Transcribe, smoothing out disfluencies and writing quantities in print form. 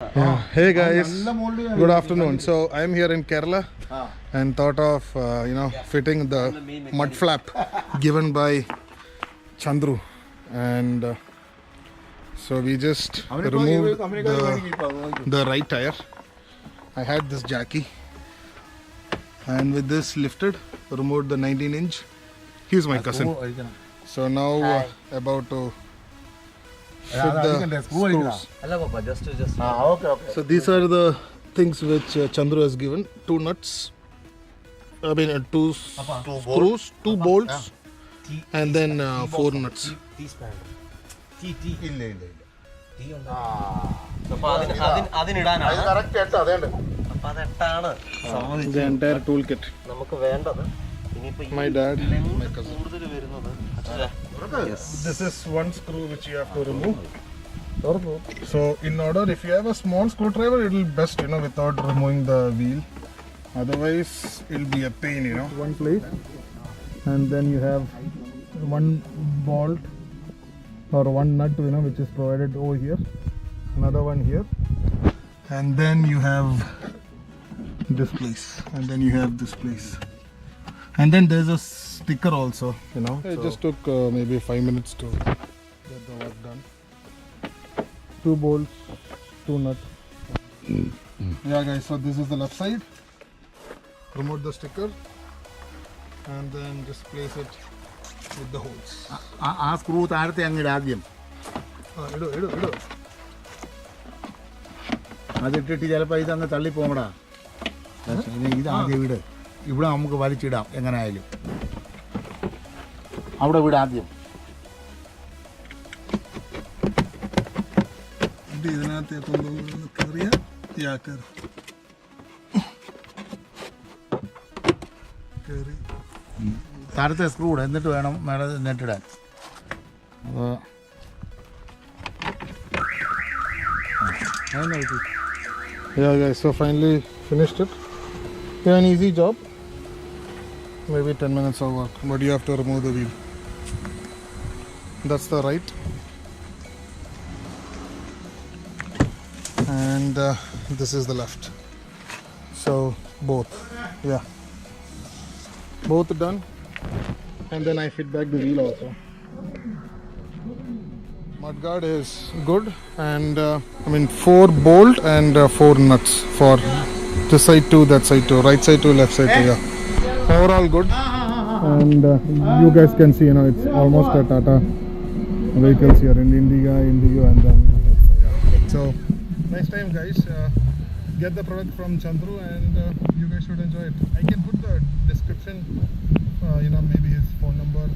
Yeah. Hey guys, good afternoon. So I am here in Kerala and thought of fitting the mud flap given by Chandra, and so we just removed the right tire. I had this jacky, and with this lifted, removed the 19-inch. He's my cousin. So now about to fit the screws. Okay. So these are the things which Chandra has given. 2 nuts, I mean 2 screws, 2 bolts, and then 4 nuts. The entire toolkit. My dad, my cousin. Yes. This is one screw which you have to remove. So in order, if you have a small screwdriver, it will best, without removing the wheel. Otherwise, it will be a pain, One plate, and then you have one bolt or one nut, which is provided over here. Another one here, and then you have this place, and then you have this place, and then there's a sticker also. It just took maybe 5 minutes to get the work done. 2 bolts, 2 nuts. Yeah guys, so this is the left side. Remove the sticker and then just place it with the holes. Screw ആദ്യം ഇടൂ. അതിട്ടിട്ട് ചിലപ്പോൾ ഇതങ്ങ് തള്ളിപ്പോകടാ. ഇത് ആദ്യം വിട്. ഇവിടെ നമുക്ക് വലിച്ചിടാം എങ്ങനെയായാലും. അവിടെ വിട് ആദ്യം. ഇതിനകത്ത് കയറിയ താഴത്തെ സ്ക്രൂ ഇടും, എന്നിട്ട് വേണം മേലെ നെറ്റിടാൻ. അപ്പോൾ yeah guys, so finally finished it. An easy job, maybe 10 minutes of work, but you have to remove the wheel. That's the right, and this is the left. So both done, and then I fit back the wheel also. Mudguard is good, and 4 bolt and 4 nuts for this side 2, that side 2, right side 2, left side 2. Yeah, overall good. And you guys can see, it's almost a TATA vehicles here in Indigo, and then HEXA. So next time guys, get the product from Chandra, and you guys should enjoy it. I can put the description, maybe his phone number